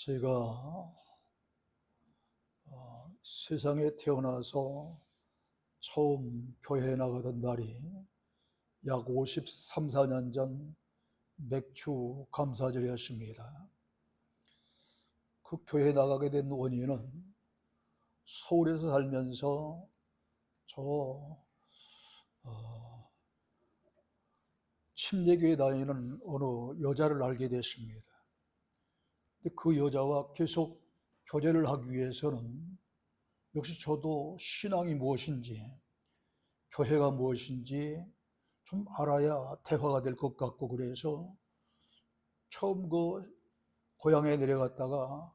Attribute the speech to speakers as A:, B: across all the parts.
A: 제가 세상에 태어나서 처음 교회에 나가던 날이 약 53, 4년 전 맥주 감사절이었습니다. 그 교회에 나가게 된 원인은 서울에서 살면서 침례교회 다니는 어느 여자를 알게 됐습니다. 근데 그 여자와 계속 교제를 하기 위해서는 역시 저도 신앙이 무엇인지, 교회가 무엇인지 좀 알아야 대화가 될 것 같고, 그래서 처음 고향에 내려갔다가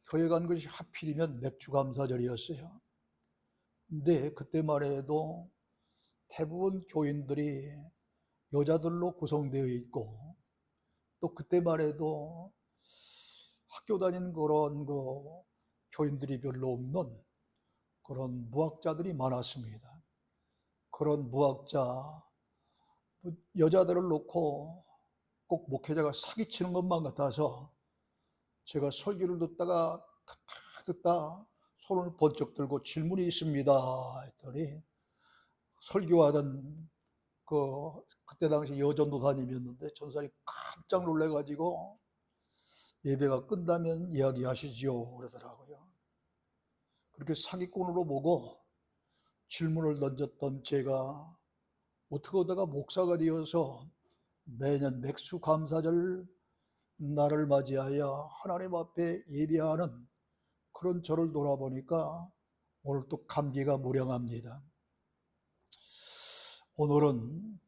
A: 교회 간 것이 하필이면 맥주감사절이었어요. 근데 그때만 해도 대부분 교인들이 여자들로 구성되어 있고, 또 그때만 해도 학교 다닌 그런 교인들이 별로 없는 그런 무학자들이 많았습니다. 그런 무학자 여자들을 놓고 꼭 목회자가 사기치는 것만 같아서 제가 설교를 듣다 손을 번쩍 들고 질문이 있습니다 했더니, 설교하던 그때 당시 여전도사님이었는데 전사님 깜짝 놀래가지고 예배가 끝나면 이야기하시지요 그러더라고요. 그렇게 사기꾼으로 보고 질문을 던졌던 제가 어떻게 하다가 목사가 되어서 매년 맥주 감사절 날을 맞이하여 하나님 앞에 예배하는 그런 저를 돌아보니까 오늘 또 감기가 무량합니다. 오늘은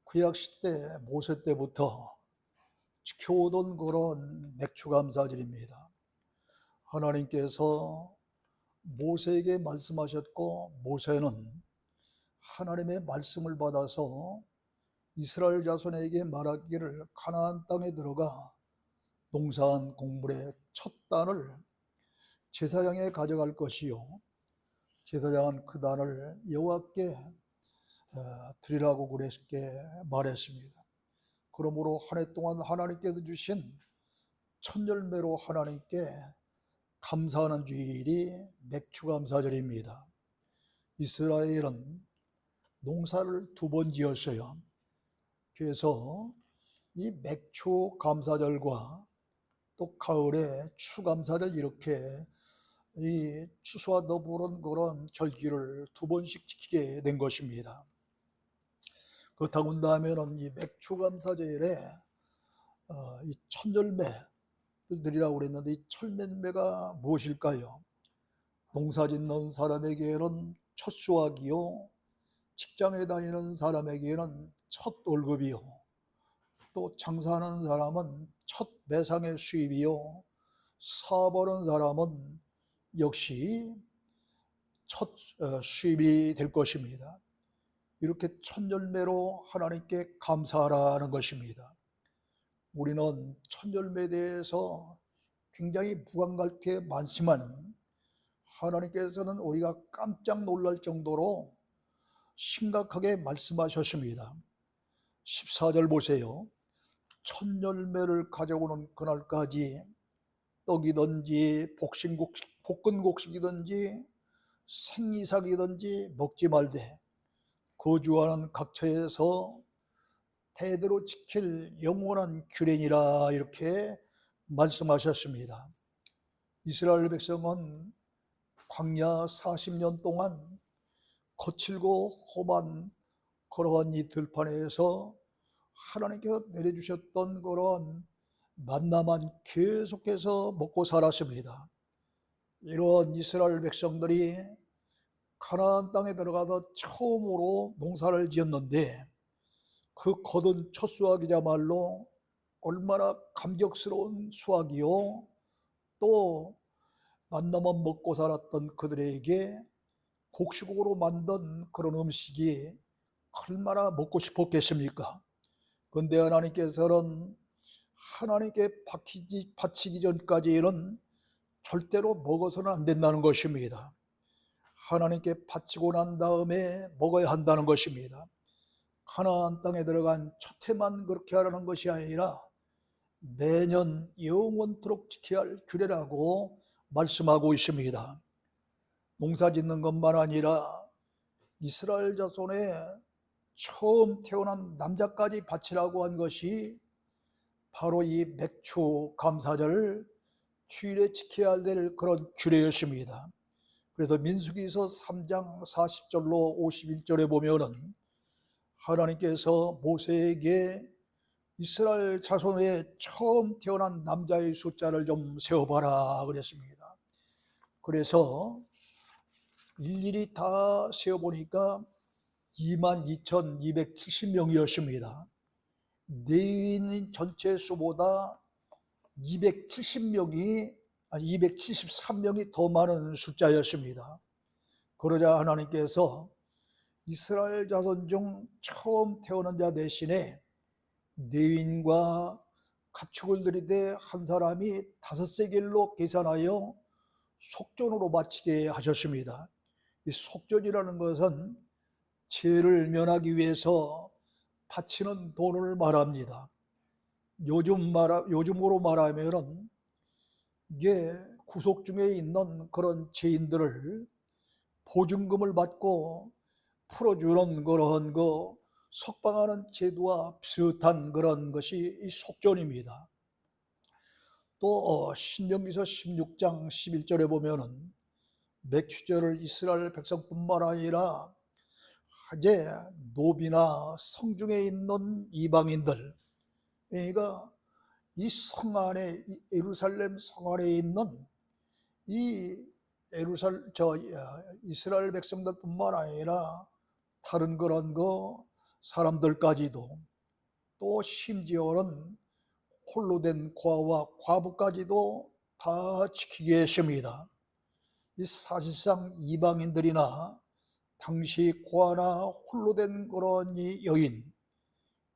A: 구약시대 모세 때부터 지켜오던 그런 맥주 감사절입니다. 하나님께서 모세에게 말씀하셨고, 모세는 하나님의 말씀을 받아서 이스라엘 자손에게 말하기를 가나안 땅에 들어가 농사한 곡물의 첫 단을 제사장에 가져갈 것이요, 제사장은 그 단을 여호와께 드리라고 그렇게 말했습니다. 그러므로 한 해 동안 하나님께서 주신 첫 열매로 하나님께 감사하는 주일이 맥주감사절입니다. 이스라엘은 농사를 2번 지었어요. 그래서 이 맥주감사절과 또 가을에 추감사절, 이렇게 이 추수와 더불은 그런 절기를 2번씩 지키게 된 것입니다. 그렇다고 한다면 이 맥주감사절에 이 첫 열매를 드리라고 그랬는데, 이 첫 열매가 무엇일까요? 농사 짓는 사람에게는 첫 수확이요, 직장에 다니는 사람에게는 첫 월급이요, 또 장사하는 사람은 첫 매상의 수입이요, 사업하는 사람은 역시 첫 수입이 될 것입니다. 이렇게 첫 열매로 하나님께 감사하라는 것입니다. 우리는 첫 열매에 대해서 굉장히 무감갈 게 많지만, 하나님께서는 우리가 깜짝 놀랄 정도로 심각하게 말씀하셨습니다. 14절 보세요. 첫 열매를 가져오는 그날까지 떡이든지 볶은 곡식이든지 생이삭이든지 먹지 말되 거주하는 각처에서 대대로 지킬 영원한 규례니라, 이렇게 말씀하셨습니다. 이스라엘 백성은 광야 40년 동안 거칠고 험한 그러한 이 들판에서 하나님께서 내려주셨던 그런 만나만 계속해서 먹고 살았습니다. 이런 이스라엘 백성들이 가나안 땅에 들어가서 처음으로 농사를 지었는데, 그 거둔 첫 수확이야말로 얼마나 감격스러운 수확이요, 또 만나만 먹고 살았던 그들에게 곡식으로 만든 그런 음식이 얼마나 먹고 싶었겠습니까? 그런데 하나님께서는 하나님께 바치기 전까지는 절대로 먹어서는 안 된다는 것입니다. 하나님께 바치고 난 다음에 먹어야 한다는 것입니다. 가나안 땅에 들어간 첫 해만 그렇게 하라는 것이 아니라 매년 영원토록 지켜야 할 규례라고 말씀하고 있습니다. 농사 짓는 것만 아니라 이스라엘 자손의 처음 태어난 남자까지 바치라고 한 것이 바로 이 맥추 감사절 주일에 지켜야 될 그런 규례였습니다. 그래서 민수기서 3장 40절로 51절에 보면은 하나님께서 모세에게 이스라엘 자손의 처음 태어난 남자의 숫자를 좀 세어봐라 그랬습니다. 그래서 일일이 다 세어보니까 22,270명이었습니다. 레위인 전체 수보다 273명이 더 많은 숫자였습니다. 그러자 하나님께서 이스라엘 자손 중 처음 태어난 자 대신에 레위인과 가축을 들이되 한 사람이 5세겔로 계산하여 속전으로 바치게 하셨습니다. 이 속전이라는 것은 죄를 면하기 위해서 바치는 돈을 말합니다. 요즘으로 말하면 이게 구속 중에 있는 그런 죄인들을 보증금을 받고 풀어주는 그런 석방하는 제도와 비슷한 그런 것이 이 속전입니다. 또 신명기서 16장 11절에 보면은 맥추절을 이스라엘 백성뿐만 아니라 이제 노비나 성중에 있는 이방인들, 그러니까 이 성 안에, 예루살렘 성 안에 있는 이 이스라엘 백성들뿐만 아니라 다른 그런 사람들까지도, 또 심지어는 홀로 된 고아와 과부까지도 다 지키게 했습니다. 이 사실상 이방인들이나 당시 고아나 홀로 된 그런 이 여인,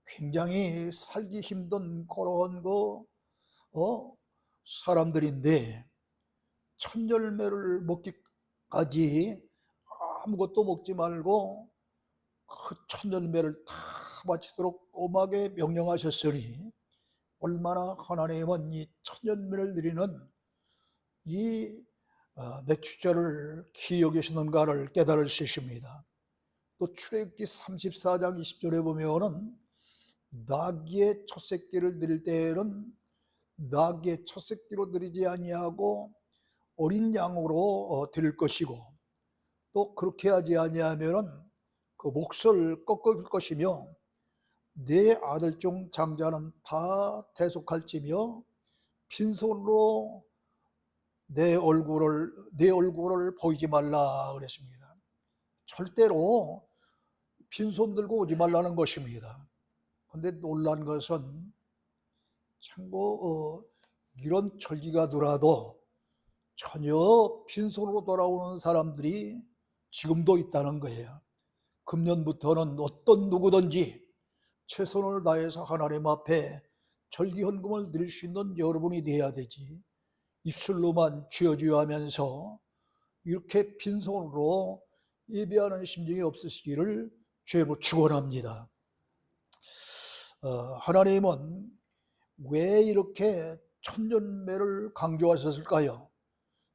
A: 굉장히 살기 힘든 그런 사람들인데 첫 열매를 먹기까지 아무것도 먹지 말고 그 첫 열매를 다 바치도록 엄하게 명령하셨으니 얼마나 하나님은 이 첫 열매를 드리는 이 맥추절을 기히 여기시는가를 깨달을 수 있습니다. 또 출애굽기 34장 20절에 보면은 나귀의 첫 새끼를 드릴 때에는 나귀의 첫 새끼로 드리지 아니하고 어린 양으로 드릴 것이고, 또 그렇게 하지 아니하면은 그 몫을 꺾을 것이며 내 아들 중 장자는 다 대속할지며 빈손으로 내 얼굴을 보이지 말라 그랬습니다. 절대로 빈손 들고 오지 말라는 것입니다. 그런데 놀란 것은 참고 이런 절기가 들어도 전혀 빈손으로 돌아오는 사람들이 지금도 있다는 거예요. 금년부터는 어떤 누구든지 최선을 다해서 하나님 앞에 절기 헌금을 드릴 수 있는 여러분이 되어야 되지, 입술로만 쥐어쥐어 하면서 이렇게 빈손으로 예배하는 심정이 없으시기를 주의로 축원합니다. 하나님은 왜 이렇게 천년매를 강조하셨을까요?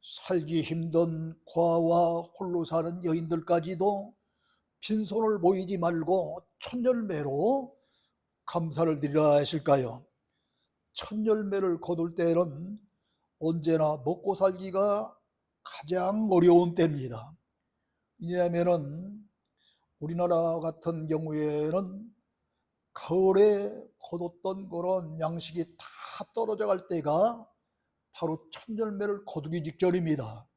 A: 살기 힘든 고아와 홀로 사는 여인들까지도 빈손을 보이지 말고 천열매로 감사를 드리라 하실까요? 천열매를 거둘 때는 언제나 먹고 살기가 가장 어려운 때입니다. 왜냐하면 우리나라 같은 경우에는 가을에 거뒀던 그런 양식이 다 떨어져 갈 때가 바로 천열매를 거두기 직전입니다.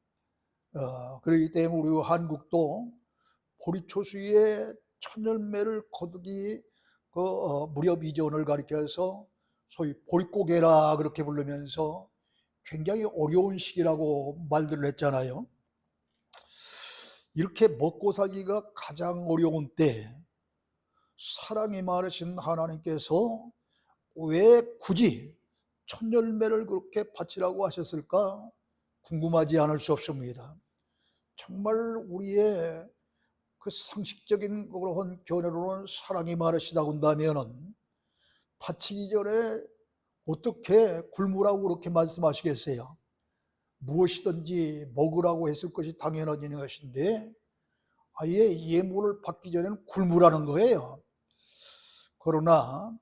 A: 그렇기 때문에 우리 한국도 보리초수에 천열매를 거두기 무렵 이전을 가리켜서 소위 보릿고개라 그렇게 부르면서 굉장히 어려운 시기라고 말들을 했잖아요. 이렇게 먹고 살기가 가장 어려운 때 사랑이 많으신 하나님께서 왜 굳이 첫 열매를 그렇게 바치라고 하셨을까 궁금하지 않을 수 없습니다. 정말 우리의 그 상식적인 그런 견해로는 사랑이 많으시다고 한다면 바치기 전에 어떻게 굶으라고 그렇게 말씀하시겠어요? 무엇이든지 먹으라고 했을 것이 당연한 것인데 아예 예물을 받기 전에는 굶으라는 거예요. 그러나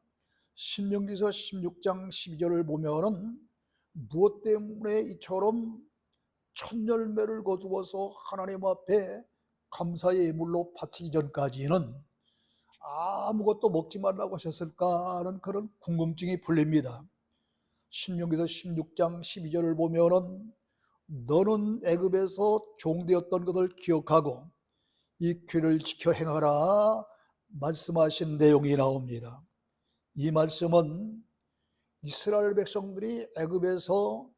A: 신명기서 16장 12절을 보면은 무엇 때문에 이처럼 첫 열매를 거두어서 하나님 앞에 감사의 예물로 바치기 전까지는 아무것도 먹지 말라고 하셨을까 하는 그런 궁금증이 풀립니다. 신명기서 16장 12절을 보면은 너는 애굽에서 종되었던 것을 기억하고 이 규를 지켜 행하라 말씀하신 내용이 나옵니다. 이 말씀은 이스라엘 백성들이 애굽에서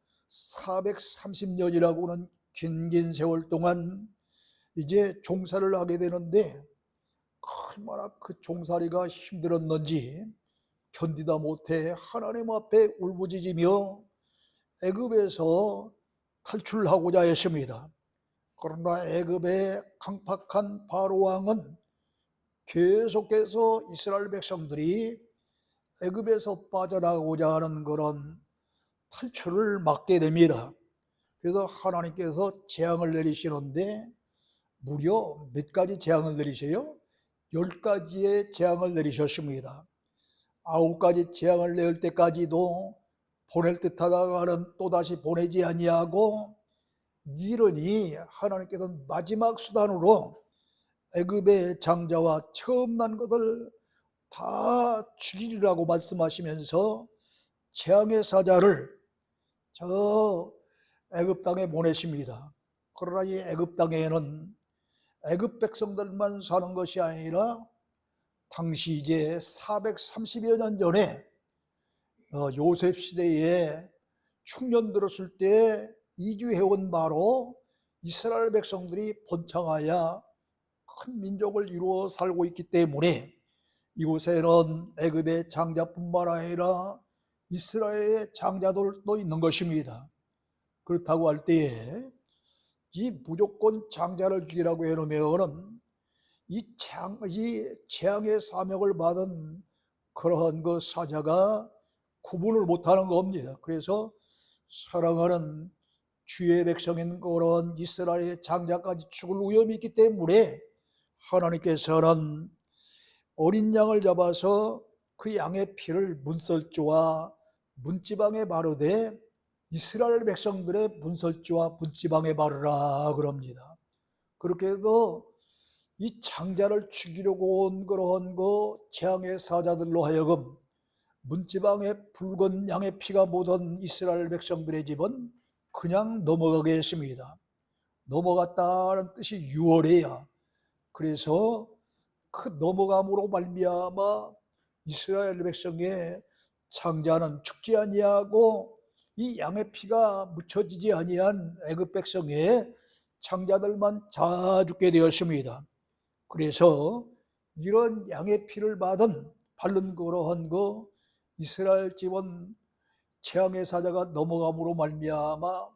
A: 430년이라고 하는 긴 세월 동안 이제 종살을 하게 되는데 얼마나 그 종살이가 힘들었는지 견디다 못해 하나님 앞에 울부짖으며 애굽에서 탈출하고자 했습니다. 그러나 애굽의 강팍한 바로 왕은 계속해서 이스라엘 백성들이 애굽에서 빠져나가고자 하는 그런 탈출을 막게 됩니다. 그래서 하나님께서 재앙을 내리시는데 무려 몇 가지 재앙을 내리세요? 10가지의 재앙을 내리셨습니다. 9가지 재앙을 내릴 때까지도 보낼 듯하다가는 또다시 보내지 아니하고 미련히 하나님께서는 마지막 수단으로 애굽의 장자와 처음 난 것을 다 죽이리라고 말씀하시면서 재앙의 사자를 저 애굽 땅에 보내십니다. 그러나 이 애굽 땅에는 애굽 백성들만 사는 것이 아니라 당시 이제 430여 년 전에 요셉 시대에 흉년 들었을 때 이주해온 바로 이스라엘 백성들이 번창하여 큰 민족을 이루어 살고 있기 때문에 이곳에는 애굽의 장자뿐만 아니라 이스라엘의 장자들도 있는 것입니다. 그렇다고 할 때에 이 무조건 장자를 죽이라고 해놓으면 이 재앙의 사명을 받은 그러한 그 사자가 구분을 못하는 겁니다. 그래서 사랑하는 주의 백성인 그런 이스라엘의 장자까지 죽을 위험이 있기 때문에 하나님께서는 어린 양을 잡아서 그 양의 피를 문설주와 문지방에 바르되 이스라엘 백성들의 문설주와 문지방에 바르라 그럽니다. 그렇게 해도 이 장자를 죽이려고 온 그러한 그 재앙의 사자들로 하여금 문지방에 붉은 양의 피가 묻은 이스라엘 백성들의 집은 그냥 넘어가게 했습니다. 넘어갔다는 뜻이 유월이야. 그래서 그 넘어감으로 말미암아 이스라엘 백성의 장자는 죽지 아니하고 이 양의 피가 묻혀지지 아니한 애굽 백성의 장자들만 다 죽게 되었습니다. 그래서 이런 양의 피를 바른 그러한 그 이스라엘 집은 재앙의 사자가 넘어감으로 말미암아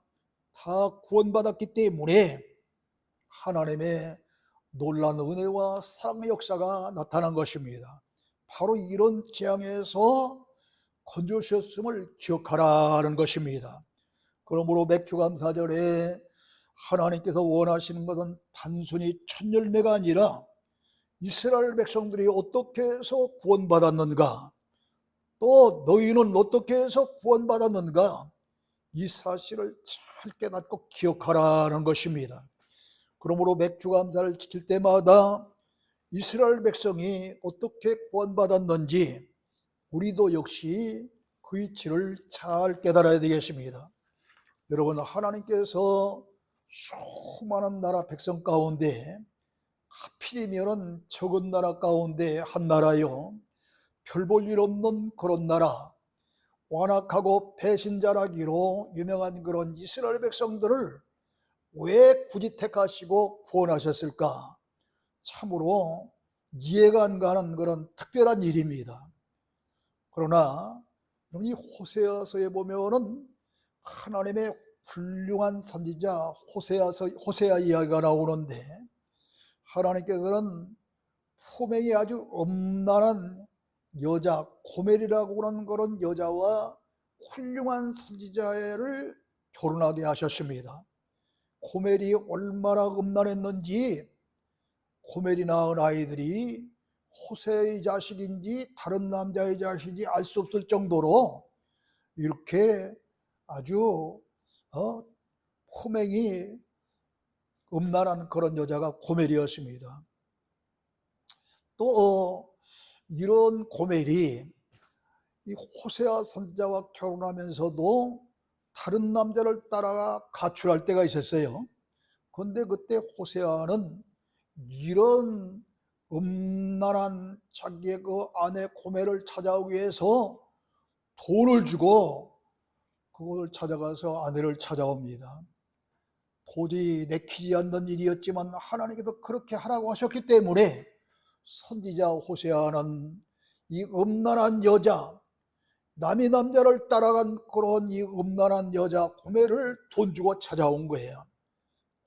A: 다 구원받았기 때문에 하나님의 놀라운 은혜와 사랑의 역사가 나타난 것입니다. 바로 이런 재앙에서 건져주셨음을 기억하라는 것입니다. 그러므로 맥주감사절에 하나님께서 원하시는 것은 단순히 첫 열매가 아니라 이스라엘 백성들이 어떻게 해서 구원받았는가, 또 너희는 어떻게 해서 구원받았는가, 이 사실을 잘 깨닫고 기억하라는 것입니다. 그러므로 맥주감사를 지킬 때마다 이스라엘 백성이 어떻게 구원받았는지 우리도 역시 그 이치를 잘 깨달아야 되겠습니다. 여러분, 하나님께서 수많은 나라 백성 가운데 하필이면 적은 나라 가운데 한 나라요, 별 볼 일 없는 그런 나라, 완악하고 배신자라기로 유명한 그런 이스라엘 백성들을 왜 굳이 택하시고 구원하셨을까? 참으로 이해가 안 가는 그런 특별한 일입니다. 그러나 이 호세아서에 보면은 하나님의 훌륭한 선지자 호세아 이야기가 나오는데, 하나님께서는 품행이 아주 엄란한 여자 고멜이라고 하는 그런 여자와 훌륭한 선지자를 결혼하게 하셨습니다. 고멜이 얼마나 음란했는지 고멜이 낳은 아이들이 호세의 자식인지 다른 남자의 자식인지 알 수 없을 정도로 이렇게 아주 호맹이 음란한 그런 여자가 고멜이었습니다. 또 이런 고멜이 이 호세아 선지자와 결혼하면서도 다른 남자를 따라가 가출할 때가 있었어요. 그런데 그때 호세아는 이런 음란한 자기의 그 아내 고멜을 찾아오기 위해서 돈을 주고 그걸 찾아가서 아내를 찾아옵니다. 도저히 내키지 않는 일이었지만 하나님께서 그렇게 하라고 하셨기 때문에 선지자 호세아는 이 음란한 여자, 남의 남자를 따라간 그런 이 음란한 여자 고멜을 돈 주고 찾아온 거예요.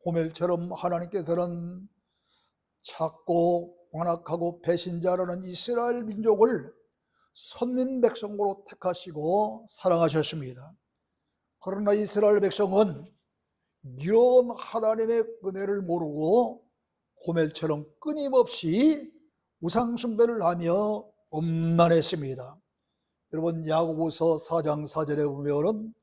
A: 고멜처럼 하나님께서는 작고 완악하고 배신자라는 이스라엘 민족을 선민 백성으로 택하시고 사랑하셨습니다. 그러나 이스라엘 백성은 이런 하나님의 은혜를 모르고 고멜처럼 끊임없이 우상 숭배를 하며 음란했습니다. 여러분 야고보서 4장 4절에 보면은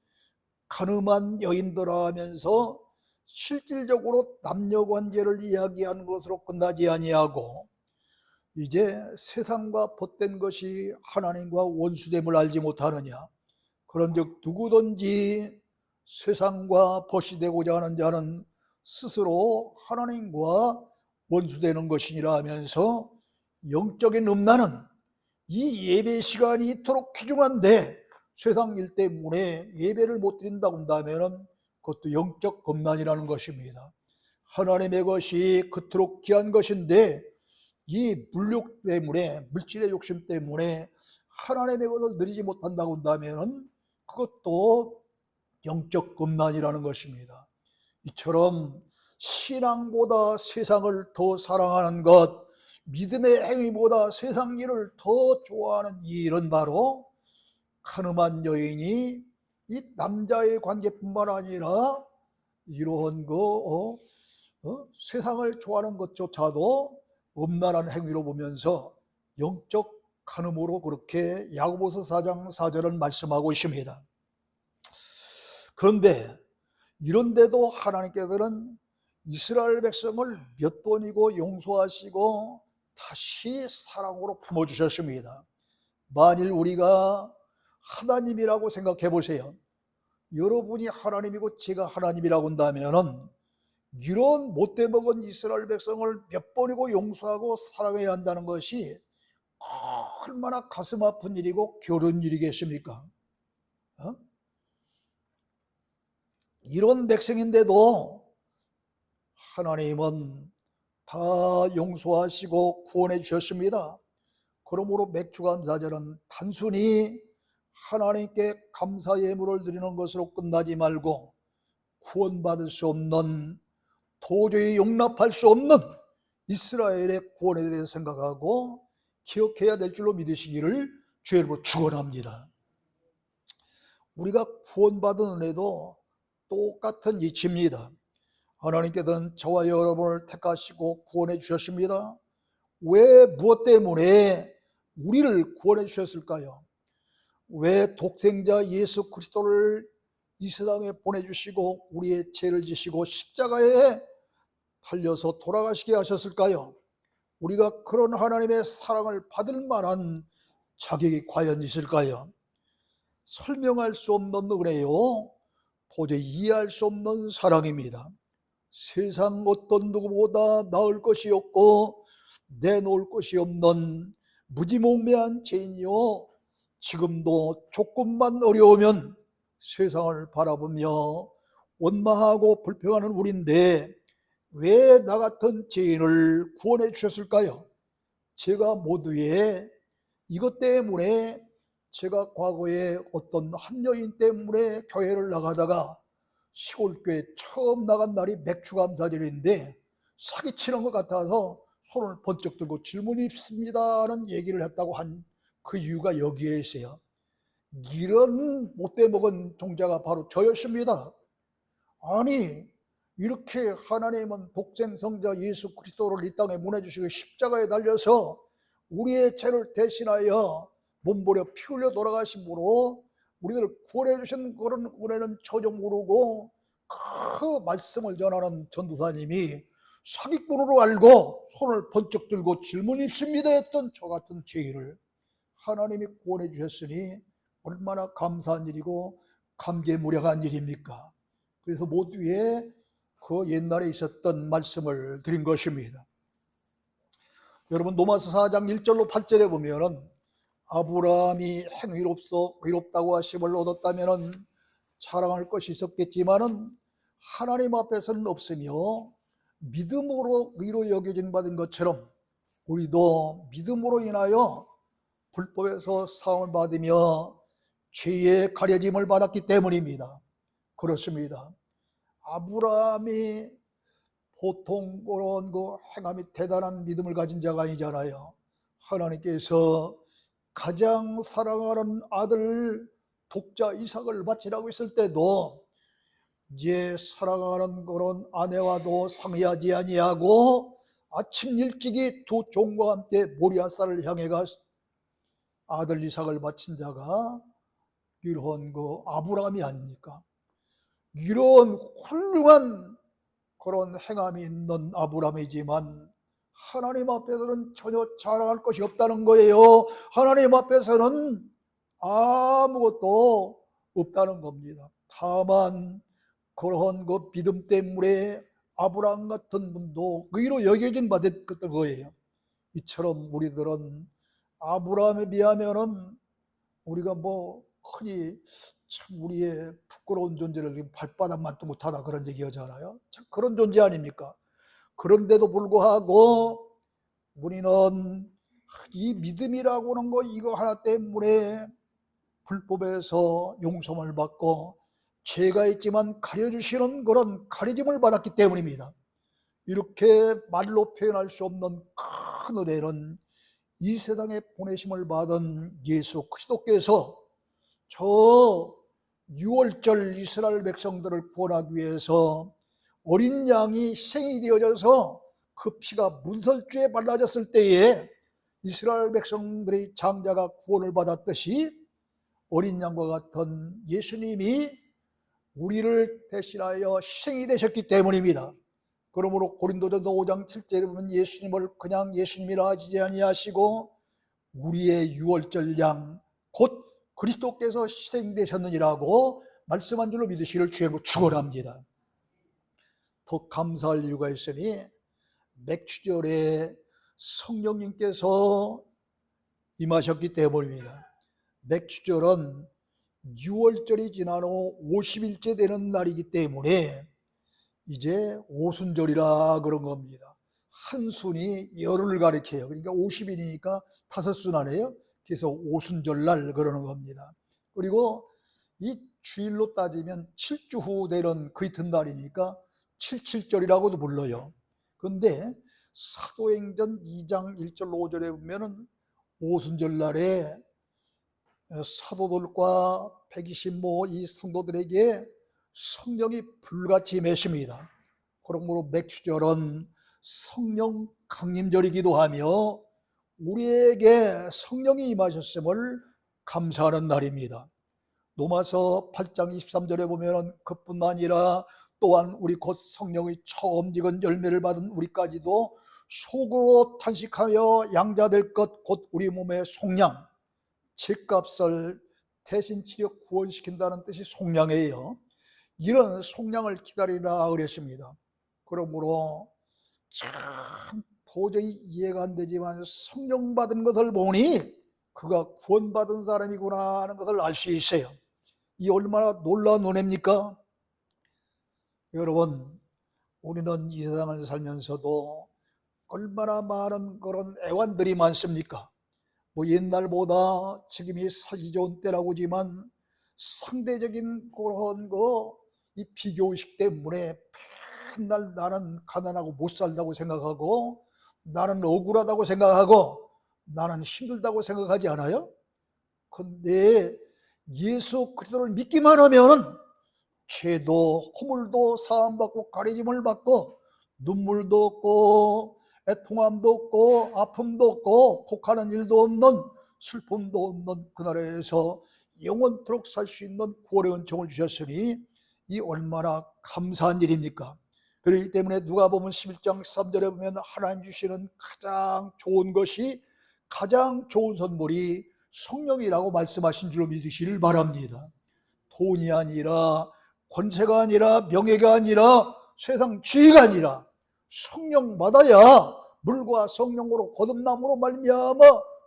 A: 가늠한 여인들아 하면서 실질적으로 남녀 관계를 이야기하는 것으로 끝나지 아니하고 이제 세상과 벗된 것이 하나님과 원수됨을 알지 못하느냐, 그런즉 누구든지 세상과 벗이 되고자 하는 자는 스스로 하나님과 원수되는 것이니라 하면서 영적인 음란은 이 예배 시간이 이토록 귀중한데 세상 일 때문에 예배를 못 드린다고 한다면 그것도 영적 음란이라는 것입니다. 하나님의 것이 그토록 귀한 것인데 이 물욕 때문에, 물질의 욕심 때문에 하나님의 것을 누리지 못한다고 한다면 그것도 영적 음란이라는 것입니다. 이처럼 신앙보다 세상을 더 사랑하는 것, 믿음의 행위보다 세상 일을 더 좋아하는 이 일은 바로 가늠한 여인이 이 남자의 관계뿐만 아니라 이러한 세상을 좋아하는 것조차도 음란한 행위로 보면서 영적 간음으로 그렇게 야고보서 4장 4절은 말씀하고 있습니다. 그런데 이런데도 하나님께서는 이스라엘 백성을 몇 번이고 용서하시고 다시 사랑으로 품어주셨습니다. 만일 우리가 하나님이라고 생각해 보세요. 여러분이 하나님이고 제가 하나님이라고 한다면 이런 못돼먹은 이스라엘 백성을 몇 번이고 용서하고 사랑해야 한다는 것이 얼마나 가슴 아픈 일이고 괴로운 일이겠습니까? 이런 백성인데도 하나님은 다 용서하시고 구원해 주셨습니다. 그러므로 맥주감사절은 단순히 하나님께 감사 예물을 드리는 것으로 끝나지 말고 구원받을 수 없는, 도저히 용납할 수 없는 이스라엘의 구원에 대해 생각하고 기억해야 될 줄로 믿으시기를 주의 이름으로 축원합니다. 우리가 구원받은 은혜도 똑같은 이치입니다. 하나님께서는 저와 여러분을 택하시고 구원해 주셨습니다. 왜, 무엇 때문에 우리를 구원해 주셨을까요? 왜 독생자 예수 그리스도를 이 세상에 보내주시고 우리의 죄를 지시고 십자가에 달려서 돌아가시게 하셨을까요? 우리가 그런 하나님의 사랑을 받을 만한 자격이 과연 있을까요? 설명할 수 없는 은혜요, 도저히 이해할 수 없는 사랑입니다. 세상 어떤 누구보다 나을 것이 없고 내놓을 것이 없는 무지몽매한 죄인이요, 지금도 조금만 어려우면 세상을 바라보며 원망하고 불평하는 우리인데 왜 나 같은 죄인을 구원해 주셨을까요? 제가 모두의 이것 때문에, 제가 과거에 어떤 한 여인 때문에 교회를 나가다가 시골교회 처음 나간 날이 맥주감사절인데 사기치는 것 같아서 손을 번쩍 들고 질문이 있습니다는 얘기를 했다고 한 그 이유가 여기에 있어요. 이런 못돼 먹은 종자가 바로 저였습니다. 아니, 이렇게 하나님은 독생 성자 예수 그리스도를 이 땅에 보내주시고 십자가에 달려서 우리의 죄를 대신하여 몸버려 피 흘려 돌아가심으로 우리들을 구원해 주신 그런 은혜는 전혀 모르고 그 말씀을 전하는 전도사님이 사기꾼으로 알고 손을 번쩍 들고 질문 있습니다 했던 저 같은 죄인을 하나님이 구원해 주셨으니 얼마나 감사한 일이고 감개무량한 일입니까? 그래서 모두에 그 옛날에 있었던 말씀을 드린 것입니다. 여러분, 로마서 4장 1절로 8절에 보면은 아브라함이 행위롭다고 하심을 얻었다면은 자랑할 것이 있었겠지만은 하나님 앞에서는 없으며 믿음으로 의로 여겨진 받은 것처럼 우리도 믿음으로 인하여 불법에서 사함을 받으며 죄의 가려짐을 받았기 때문입니다. 그렇습니다. 아브라함이 보통 그런 행함이 대단한 믿음을 가진 자가 아니잖아요. 하나님께서 가장 사랑하는 아들 독자 이삭을 바치라고 했을 때도 이제 사랑하는 그런 아내와도 상의하지 아니하고 아침 일찍이 두 종과 함께 모리아산을 향해 가 아들 이삭을 바친 자가 이런 아브라함이 아닙니까? 이런 훌륭한 그런 행함이 있는 아브라함이지만 하나님 앞에서는 전혀 자랑할 것이 없다는 거예요. 하나님 앞에서는 아무것도 없다는 겁니다. 다만 그런 믿음 때문에 아브라함 같은 분도 의로 여겨진 받았던 거예요. 이처럼 우리들은 아브라함에 비하면은 우리가 흔히 참 우리의 부끄러운 존재를 발바닥만도 못하다 그런 얘기 하잖아요. 참 그런 존재 아닙니까? 그런데도 불구하고 우리는 이 믿음이라고 하는 거 이거 하나 때문에 불법에서 용서를 받고 죄가 있지만 가려주시는 그런 가려짐을 받았기 때문입니다. 이렇게 말로 표현할 수 없는 큰 은혜는 이 세상에 보내심을 받은 예수 그리스도께서 저 6월절 이스라엘 백성들을 구원하기 위해서 어린 양이 희생이 되어져서 그 피가 문설주에 발라졌을 때에 이스라엘 백성들의 장자가 구원을 받았듯이 어린 양과 같은 예수님이 우리를 대신하여 희생이 되셨기 때문입니다. 그러므로 고린도전서 5장 7절에 보면 예수님을 그냥 예수님이라 하지 아니하시고 우리의 6월절 양 곧 그리스도께서 희생되셨느니라고 말씀한 줄로 믿으시기를 주님으로 축원합니다. 더 감사할 이유가 있으니 맥추절에 성령님께서 임하셨기 때문입니다. 맥추절은 6월절이 지난 후 50일째 되는 날이기 때문에 이제 오순절이라 그런 겁니다. 한 순이 열흘을 가리켜요. 그러니까 50일이니까 5순 안에요. 그래서 오순절날 그러는 겁니다. 그리고 이 주일로 따지면 7주 후 되는 그 이튿날이니까 77절이라고도 불러요. 그런데 사도행전 2장 1절 5절에 보면은 오순절날에 사도들과 120모 이 성도들에게 성령이 불같이 임했습니다. 그러므로 맥추절은 성령 강림절이기도 하며 우리에게 성령이 임하셨음을 감사하는 날입니다. 로마서 8장 23절에 보면 그뿐 아니라 또한 우리 곧 성령의 처음 익은 열매를 받은 우리까지도 속으로 탄식하며 양자될 것 곧 우리 몸의 속량, 죄값을 대신 치려 구원시킨다는 뜻이 속량이에요. 이런 속량을 기다리라 그랬습니다. 그러므로 참 도저히 이해가 안 되지만 성령 받은 것을 보니 그가 구원받은 사람이구나 하는 것을 알 수 있어요. 이 얼마나 놀라운 은혜입니까? 여러분, 우리는 이 세상을 살면서도 얼마나 많은 그런 애환들이 많습니까? 옛날보다 지금이 살기 좋은 때라고 하지만 상대적인 그런 이 비교의식 때문에 맨날 나는 가난하고 못 살다고 생각하고 나는 억울하다고 생각하고 나는 힘들다고 생각하지 않아요? 근데 예수 그리스도를 믿기만 하면은 죄도 허물도 사함받고 가리짐을 받고 눈물도 없고 애통함도 없고 아픔도 없고 곡하는 일도 없는 슬픔도 없는 그 나라에서 영원토록 살 수 있는 구원의 은총을 주셨으니 이 얼마나 감사한 일입니까? 그렇기 때문에 누가복음 11장 3절에 보면 하나님 주시는 가장 좋은 것이, 가장 좋은 선물이 성령이라고 말씀하신 줄로 믿으시길 바랍니다. 돈이 아니라, 권세가 아니라, 명예가 아니라, 세상 지혜가 아니라 성령 받아야 물과 성령으로 거듭남으로 말미암아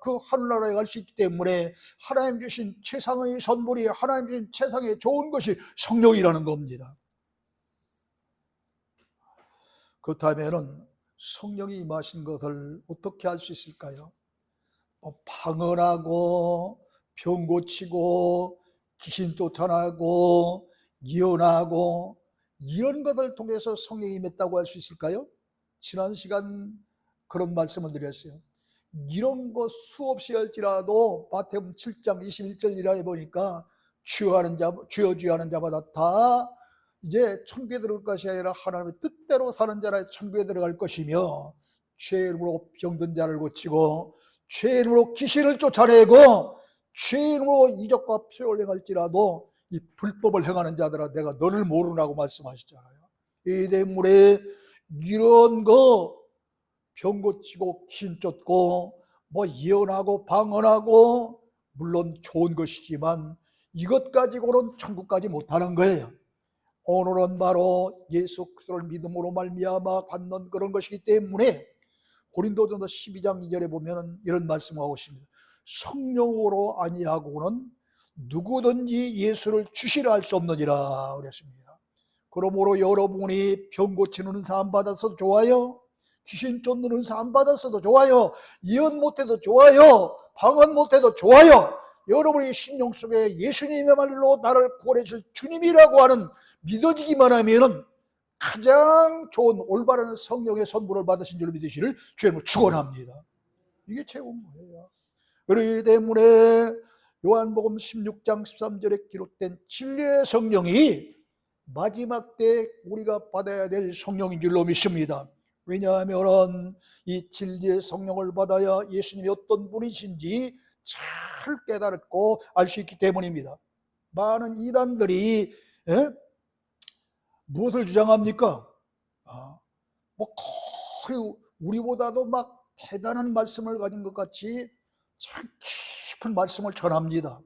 A: 그 하늘나라에 갈 수 있기 때문에 하나님 주신 최상의 선물이, 하나님 주신 최상의 좋은 것이 성령이라는 겁니다. 그렇다면 성령이 임하신 것을 어떻게 알 수 있을까요? 방언하고 병 고치고 귀신 쫓아나고 예언하고 이런 것을 통해서 성령이 임했다고 할 수 있을까요? 지난 시간 그런 말씀을 드렸어요. 이런 것 수없이 할지라도 마태복음 7장 21절이라 보니까 주여하는 자마다 다 이제 천국에 들어갈 것이 아니라 하나님의 뜻대로 사는 자라 천국에 들어갈 것이며, 죄의 이름으로 병든 자를 고치고 죄의 이름으로 귀신을 쫓아내고 죄의 이름으로 이적과 표를 행할지라도 이 불법을 행하는 자들아 내가 너를 모르라고 말씀하시잖아요. 이 때문에 이런 거 병 고치고 귀신 쫓고 뭐 예언하고 방언하고 물론 좋은 것이지만 이것 가지고는 천국까지 못하는 거예요. 오늘은 바로 예수 그리스도를 믿음으로 말미암아 받는 그런 것이기 때문에 고린도전서 12장 2절에 보면 이런 말씀하고 있습니다. 성령으로 아니하고는 누구든지 예수를 주시라 할 수 없느니라 그랬습니다. 그러므로 여러분이 병 고치는 은사 안 받았어도 좋아요, 귀신 쫓는 은사 안 받았어도 좋아요, 예언 못해도 좋아요, 방언 못해도 좋아요, 여러분의 심령 속에 예수님의 말로 나를 구원해 줄 주님이라고 하는 믿어지기만 하면은 가장 좋은 올바른 성령의 선물을 받으신 줄 믿으시를 주님을 축원합니다. 이게 최고인 거예요. 그렇기 때문에 요한복음 16장 13절에 기록된 진리의 성령이 마지막 때 우리가 받아야 될 성령인 줄로 믿습니다. 왜냐하면 이 진리의 성령을 받아야 예수님이 어떤 분이신지 잘 깨달고 알 수 있기 때문입니다. 많은 이단들이 무엇을 주장합니까? 뭐 거의 우리보다도 막 대단한 말씀을 가진 것 같이 참 깊은 말씀을 전합니다.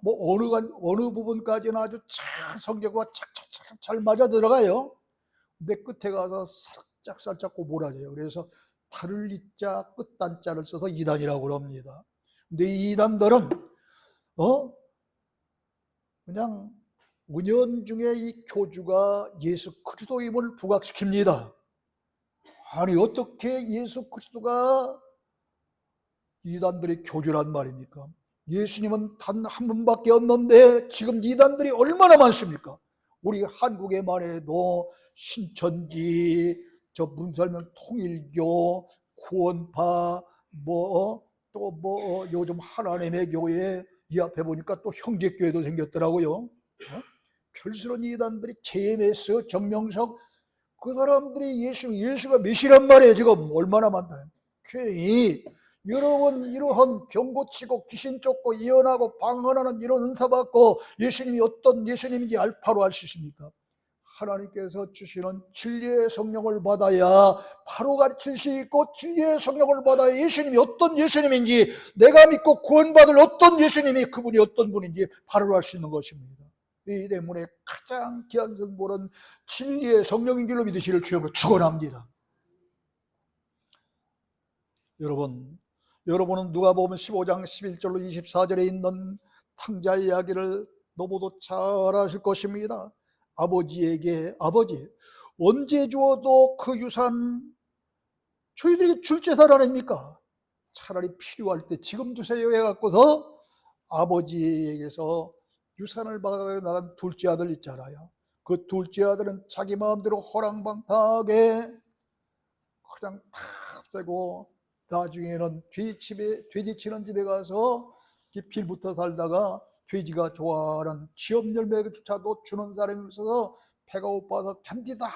A: 뭐 어느 부분까지는 아주 잘 성경과 착착착 잘 맞아 들어가요. 근데 끝에 가서 살짝 꼬부라져요. 그래서 달을 이자 끝단자를 써서 이단이라고 그럽니다. 근데 이 이단들은 그냥 은연중에 이 교주가 예수 그리스도임을 부각시킵니다. 아니 어떻게 예수 그리스도가 이단들의 교주란 말입니까? 예수님은 단 한 분밖에 없는데 지금 이단들이 얼마나 많습니까? 우리 한국에만 해도 신천지, 저 문설명 통일교, 구원파, 요즘 하나님의 교회, 이 앞에 보니까 또 형제교회도 생겼더라고요. 별스런 이단들이 JMS, 정명석, 그 사람들이 예수가 몇이란 말이에요. 지금 얼마나 많나요? 괜히 여러분 이러한 병 고치고 귀신 쫓고 예언하고 방언하는 이런 은사 받고 예수님이 어떤 예수님인지 알파로 알 수 있습니까? 하나님께서 주시는 진리의 성령을 받아야 바로 가르칠 수 있고, 진리의 성령을 받아야 예수님이 어떤 예수님인지, 내가 믿고 구원받을 어떤 예수님이 그분이 어떤 분인지 바로 알 수 있는 것입니다. 이 때문에 가장 귀한 선물은 진리의 성령인 줄로 믿으시를 주님으로 축원합니다. 여러분은 누가복음 15장 11절로 24절에 있는 탕자 이야기를 너무도 잘 아실 것입니다. 아버지에게 아버지 언제 주어도 그 유산 저희들이 줄 제사 아닙니까? 차라리 필요할 때 지금 주세요 해갖고서 아버지에게서 유산을 받아 나간 둘째 아들 있잖아요. 그 둘째 아들은 자기 마음대로 호랑방탕하게 그냥 탁 세고 나중에는 돼지 치는 집에 가서 빌부터 살다가 돼지가 좋아하는 지업 열매조차도 주는 사람이 없어서 배가 고파서 견디다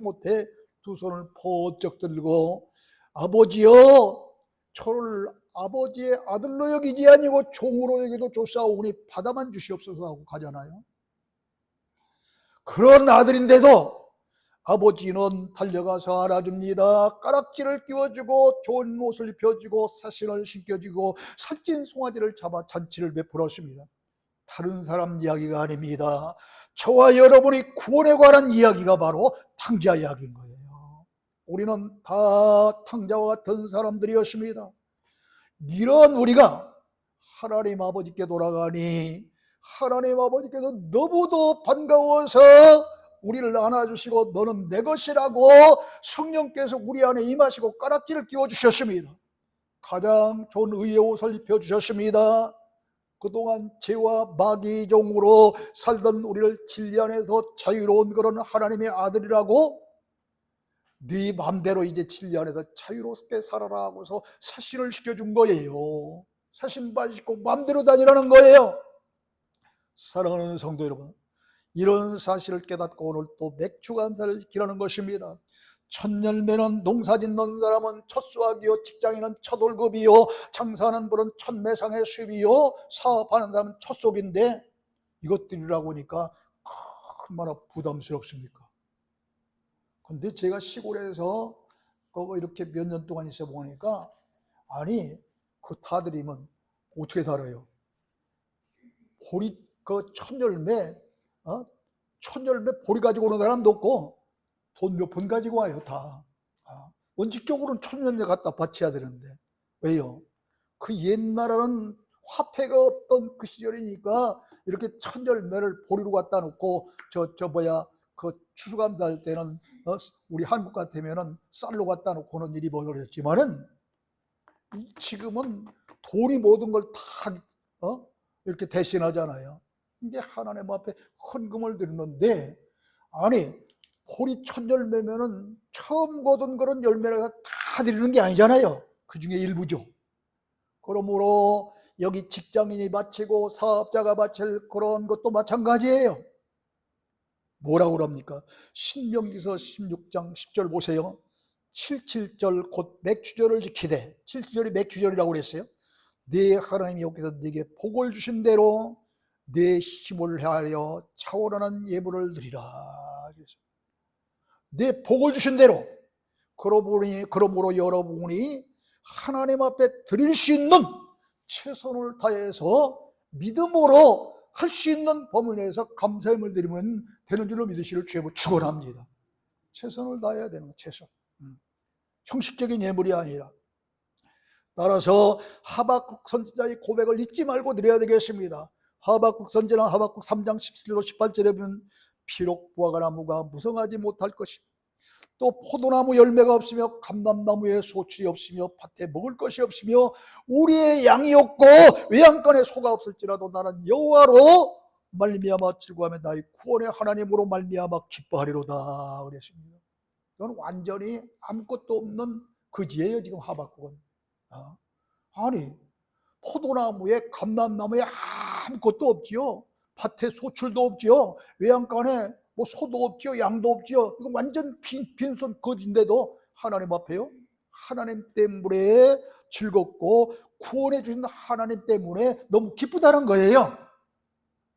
A: 못해 두 손을 번쩍 들고 아버지여, 저를 아버지의 아들로 여기지 아니고 종으로 여기도 쫓아오니 받아만 주시옵소서 하고 가잖아요. 그런 아들인데도 아버지는 달려가서 안아줍니다. 가락지를 끼워주고 좋은 옷을 입혀주고 새신을 신겨주고 살찐 송아지를 잡아 잔치를 베풀었습니다. 다른 사람 이야기가 아닙니다. 저와 여러분이 구원에 관한 이야기가 바로 탕자 이야기인 거예요. 우리는 다 탕자와 같은 사람들이었습니다. 이런 우리가 하나님 아버지께 돌아가니 하나님 아버지께서 너무도 반가워서 우리를 안아주시고 너는 내 것이라고 성령께서 우리 안에 임하시고 가락지를 끼워주셨습니다. 가장 좋은 의의 옷을 입혀주셨습니다. 그동안 죄와 마귀의 종으로 살던 우리를 진리 안에서 자유로운 그런 하나님의 아들이라고 네 맘대로 이제 진리 안에서 자유롭게 살아라 하고서 사신을 시켜준 거예요. 사신 받으시고 맘대로 다니라는 거예요. 사랑하는 성도 여러분, 이런 사실을 깨닫고 오늘 또 맥주 감사를 지키라는 것입니다. 첫 열매는 농사 짓는 사람은 첫 수확이요, 직장인은 첫 월급이요, 장사하는 분은 첫 매상의 수입이요, 사업하는 사람은 첫 속인데 이것들이라고 하니까 얼마나 부담스럽습니까? 근데 제가 시골에서 이렇게 몇 년 동안 있어 보니까 아니 그 타들이면 어떻게 살아요? 보리 그 천열매 보리 가지고 오는 사람도 없고 돈 몇 푼 가지고 와요 다. 원칙적으로는 천열매 갖다 바쳐야 되는데 왜요? 그 옛날에는 화폐가 없던 그 시절이니까 이렇게 천열매를 보리로 갖다 놓고 그 추수감사할 때는 우리 한국 같으면은 쌀로 갖다 놓고는 일이 벌어졌지만은 지금은 돈이 모든 걸 다 이렇게 대신하잖아요. 근데 하나님 앞에 헌금을 드리는데 아니 보리 첫 열매면은 처음 거둔 그런 열매를 다 드리는 게 아니잖아요. 그 중에 일부죠. 그러므로 여기 직장인이 바치고 사업자가 바칠 그런 것도 마찬가지예요. 뭐라고 그럽니까? 신명기서 16장 10절 보세요. 77절 곧 맥주절을 지키되 77절이 맥주절이라고 그랬어요. 네 하나님이 여기서 네게 복을 주신 대로 네 힘을 하여 차오르는 예물을 드리라. 네 복을 주신 대로 그러므로 여러분이 하나님 앞에 드릴 수 있는 최선을 다해서 믿음으로 할 수 있는 범위 내에서 감사함을 드리면 되는 줄로 믿으시기를 주의 축원합니다. 최선을 다해야 되는 거예요. 최선. 형식적인 예물이 아니라. 따라서 하박국 선지자의 고백을 잊지 말고 드려야 되겠습니다. 하박국 선지자 하박국 3장 17로 18절에 보면 비록 무화과나무가 무성하지 못할 것이다. 또 포도나무 열매가 없으며 감람나무에 소출이 없으며 밭에 먹을 것이 없으며 우리의 양이 없고 외양간에 소가 없을지라도 나는 여호와로 말미암아 즐거워하며 나의 구원의 하나님으로 말미암아 기뻐하리로다 그랬습니다. 이건 완전히 아무것도 없는 거지예요. 지금 하박국은. 아니 포도나무에 감람나무에 아무것도 없지요. 밭에 소출도 없지요. 외양간에 뭐 소도 없지요, 양도 없지요. 이거 완전 빈손 거지인데도 하나님 앞에요. 하나님 때문에 즐겁고 구원해 주신 하나님 때문에 너무 기쁘다는 거예요.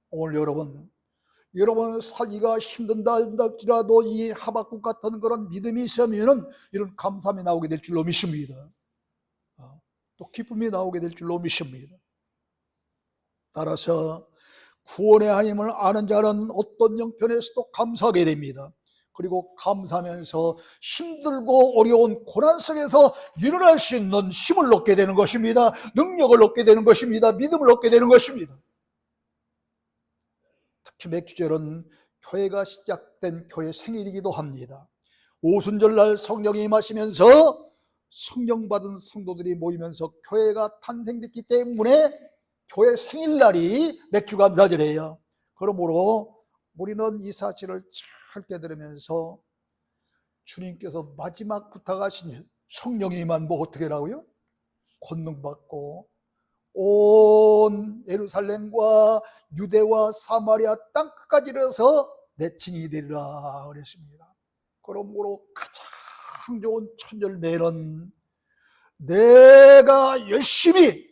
A: 오늘 여러분 살기가 힘든다 할지라도 이 하박국 같은 그런 믿음이 있으면은 이런 감사함이 나오게 될 줄로 믿습니다. 또 기쁨이 나오게 될 줄로 믿습니다. 따라서 구원의 하나님을 아는 자는 어떤 형편에서도 감사하게 됩니다. 그리고 감사하면서 힘들고 어려운 고난 속에서 일어날 수 있는 힘을 얻게 되는 것입니다. 능력을 얻게 되는 것입니다. 믿음을 얻게 되는 것입니다. 특히 맥주절은 교회가 시작된 교회 생일이기도 합니다. 오순절날 성령이 임하시면서 성령 받은 성도들이 모이면서 교회가 탄생됐기 때문에 교회 생일날이 맥주감사절이에요. 그러므로 우리는 이 사실을 잘 깨달으면서 주님께서 마지막 부탁하신 일, 성령이 임하면 뭐 어떻게 하라고요? 권능받고 온 예루살렘과 유대와 사마리아 땅끝까지 이르러서 내 증인이 되리라 그랬습니다. 그러므로 가장 좋은 천절매는 내가 열심히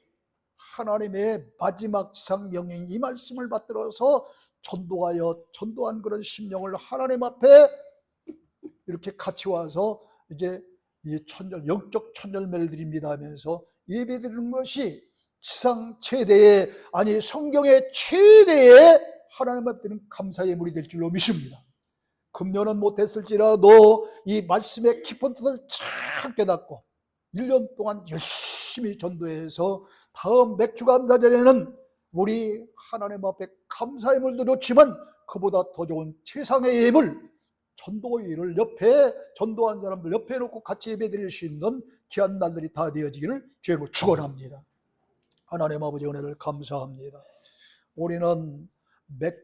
A: 하나님의 마지막 지상 명령 이 말씀을 받들어서 전도한 그런 심령을 하나님 앞에 이렇게 같이 와서 이제 이 영적 천절매를 드립니다 하면서 예배드리는 것이 지상 최대의, 아니 성경의 최대의 하나님 앞에는 감사의 예물이 될 줄로 믿습니다. 금년은 못했을지라도 이 말씀의 깊은 뜻을 참 깨닫고 1년 동안 열심히 전도해서 다음 맥주감사절에는 우리 하나님 앞에 감사의 예물도 좋지만 그보다 더 좋은 세상의 예물, 전도의 일을 옆에, 전도한 사람들 옆에 놓고 같이 예배드릴 수 있는 귀한 날들이 다 되어지기를 주님으로 축원합니다. 하나님 아버지 은혜를 감사합니다. 우리는 맥주